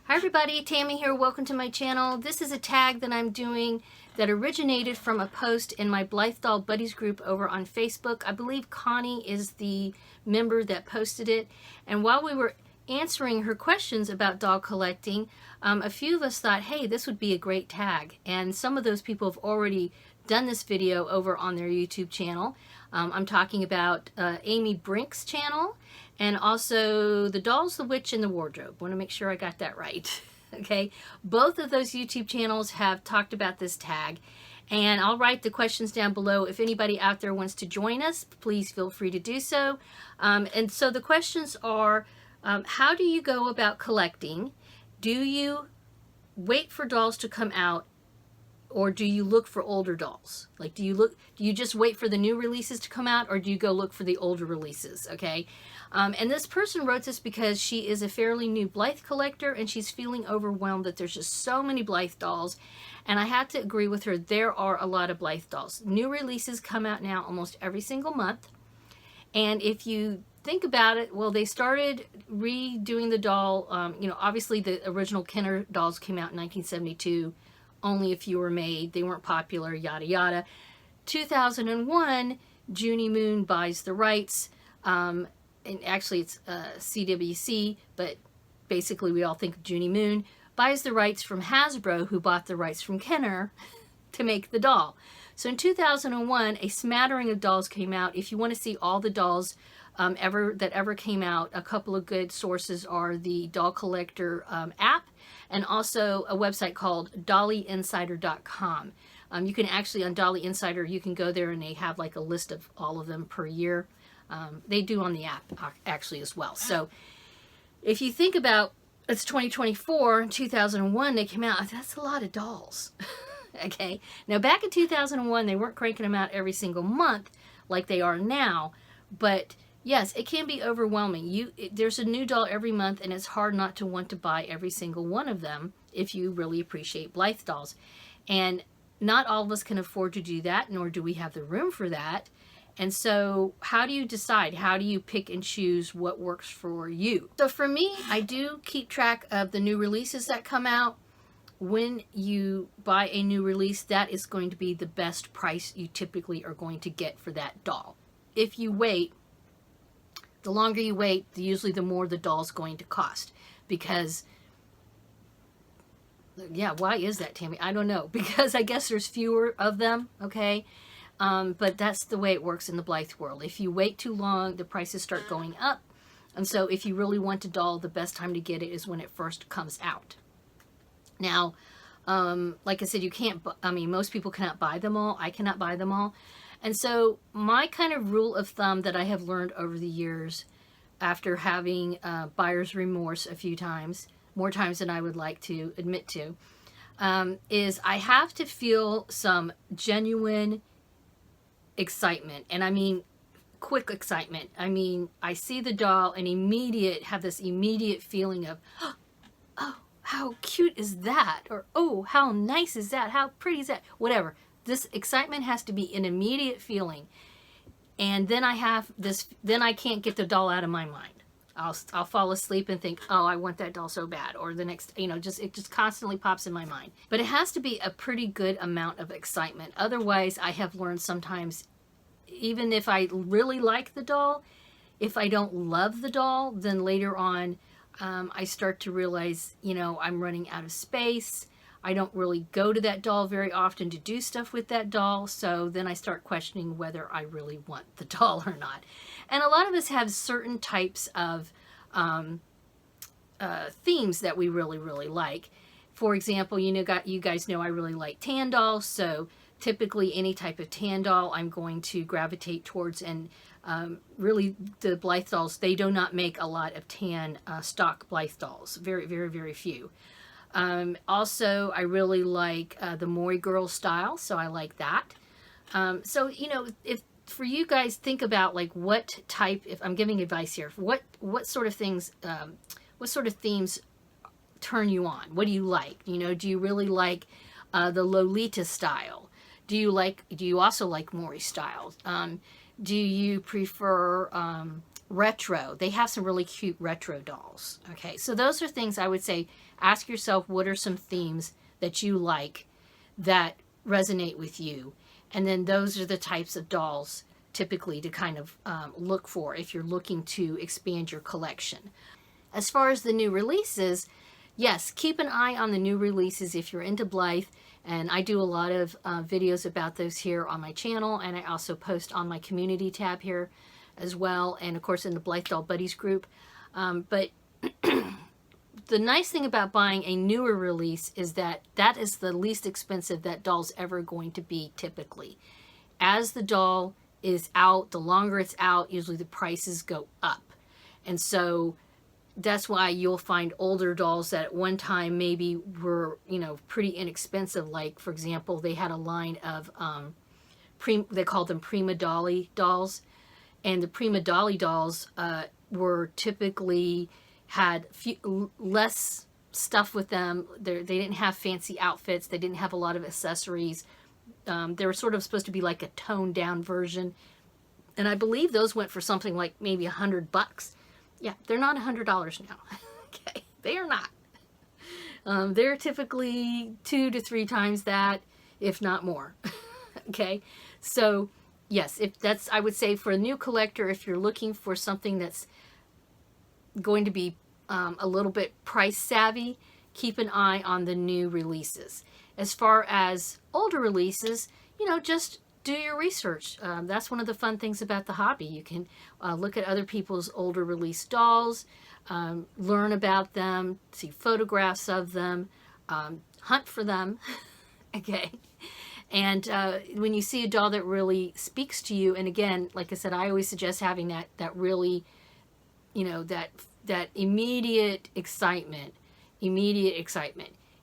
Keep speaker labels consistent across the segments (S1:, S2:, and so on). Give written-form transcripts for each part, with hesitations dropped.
S1: Hi everybody, Tammy here. Welcome to my channel. This is a tag that I'm doing that originated from a post in my Blythe Doll Buddies group over on Facebook. I believe Connie is the member that posted it. And while we were answering her questions about doll collecting, a few of us thought, hey, this would be a great tag. And some of those people have already done this video over on their YouTube channel. I'm talking about Amy Brink's channel and also The Dolls, the Witch, and the Wardrobe. Want to make sure I got that right. Okay, both of those YouTube channels have talked about this tag, and I'll write the questions down below. If anybody out there wants to join us, please feel free to do so. And so the questions are, how do you go about collecting? Do you wait for dolls to come out, or do you look for older dolls? Like, do you just wait for the new releases to come out, or do you go look for the older releases? Okay. And this person wrote this because she is a fairly new Blythe collector, and she's feeling overwhelmed that there's just so many Blythe dolls. And I have to agree with her. There are a lot of Blythe dolls. New releases come out now almost every single month. And if you think about it, well, they started redoing the doll. You know, obviously the original Kenner dolls came out in 1972. Only a few were made. They weren't popular, yada yada. 2001, Junie Moon buys the rights. And actually it's CWC, but basically we all think of Junie Moon, buys the rights from Hasbro, who bought the rights from Kenner to make the doll. So in 2001, a smattering of dolls came out. If you want to see all the dolls that ever came out, a couple of good sources are the Doll Collector app, and also a website called dollyinsider.com. You can actually, on Dolly Insider, you can go there and they have like a list of all of them per year. They do on the app actually as well. So if you think about, it's 2024, in 2001 they came out, that's a lot of dolls. Okay, now back in 2001 they weren't cranking them out every single month like they are now, but yes, it can be overwhelming. There's a new doll every month, and it's hard not to want to buy every single one of them if you really appreciate Blythe dolls. And not all of us can afford to do that, nor do we have the room for that. And so how do you decide? How do you pick and choose what works for you? So for me, I do keep track of the new releases that come out. When you buy a new release, that is going to be the best price you typically are going to get for that doll. If you wait, the longer you wait, usually the more the doll's going to cost. Because, yeah, why is that, Tammy? I don't know. Because I guess there's fewer of them, okay? But that's the way it works in the Blythe world. If you wait too long, the prices start going up. And so if you really want a doll, the best time to get it is when it first comes out. Now, like I said, you can't, I mean, most people cannot buy them all. I cannot buy them all. And so my kind of rule of thumb that I have learned over the years, after having buyer's remorse a few times, more times than I would like to admit to, is I have to feel some genuine excitement. And I mean quick excitement. I mean, I see the doll and have this immediate feeling of, oh, how cute is that? Or, oh, how nice is that? How pretty is that? Whatever. This excitement has to be an immediate feeling. And then then I can't get the doll out of my mind. I'll fall asleep and think, oh, I want that doll so bad. Or the next, you know, it just constantly pops in my mind. But it has to be a pretty good amount of excitement. Otherwise, I have learned sometimes, even if I really like the doll, if I don't love the doll, then later on, I start to realize, you know, I'm running out of space. I don't really go to that doll very often to do stuff with that doll. So then I start questioning whether I really want the doll or not. And a lot of us have certain types of themes that we really, really like. For example, you guys know I really like tan dolls. So typically any type of tan doll I'm going to gravitate towards. And really the Blythe dolls, they do not make a lot of tan stock Blythe dolls. Very, very, very few. Also, I really like the Maury Girl style, so I like that. So, you know, if for you guys, think about like what type, if I'm giving advice here, what sort of things, what sort of themes turn you on? What do you like? You know, do you really like the Lolita style? Do you also like Maury style? Do you prefer retro. They have some really cute retro dolls. Okay, so those are things I would say, ask yourself, what are some themes that you like that resonate with you? And then those are the types of dolls typically to kind of look for if you're looking to expand your collection. As far as the new releases, yes, keep an eye on the new releases if you're into Blythe. And I do a lot of videos about those here on my channel, and I also post on my community tab here as well, and of course in the Blythe Doll Buddies group. But the nice thing about buying a newer release is that that is the least expensive that doll's ever going to be typically. As the doll is out, the longer it's out, usually the prices go up. And so that's why you'll find older dolls that at one time maybe were, you know, pretty inexpensive. Like, for example, they had a line of, they called them Prima Dolly dolls. And the Prima Dolly dolls were typically had less stuff with them. They didn't have fancy outfits. They didn't have a lot of accessories. They were sort of supposed to be like a toned down version. And I believe those went for something like maybe $100. Yeah, they're not $100 now. Okay, they are not. They're typically 2 to 3 times that, if not more. Okay, so yes, if that's, I would say for a new collector, if you're looking for something that's going to be a little bit price savvy, keep an eye on the new releases. As far as older releases, you know, just do your research. That's one of the fun things about the hobby. You can look at other people's older release dolls, learn about them, see photographs of them, hunt for them. Okay. And when you see a doll that really speaks to you, and again, like I said, I always suggest having that really, you know, that immediate excitement.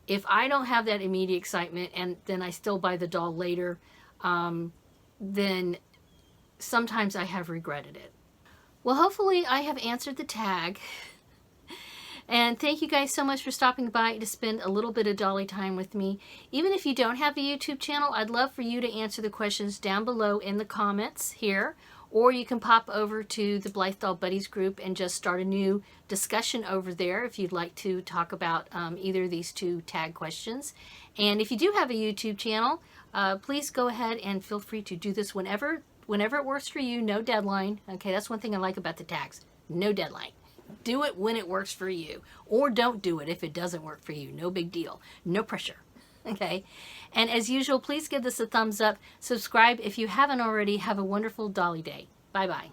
S1: If I don't have that immediate excitement and then I still buy the doll later, then sometimes I have regretted it. Well, hopefully I have answered the tag. And thank you guys so much for stopping by to spend a little bit of dolly time with me. Even if you don't have a YouTube channel, I'd love for you to answer the questions down below in the comments here. Or you can pop over to the Blythe Doll Buddies group and just start a new discussion over there if you'd like to talk about either of these 2 tag questions. And if you do have a YouTube channel, please go ahead and feel free to do this whenever it works for you. No deadline. Okay, that's one thing I like about the tags. No deadline. Do it when it works for you. Or don't do it if it doesn't work for you. No big deal. No pressure. Okay, and as usual, please give this a thumbs up. Subscribe if you haven't already. Have a wonderful dolly day. Bye-bye.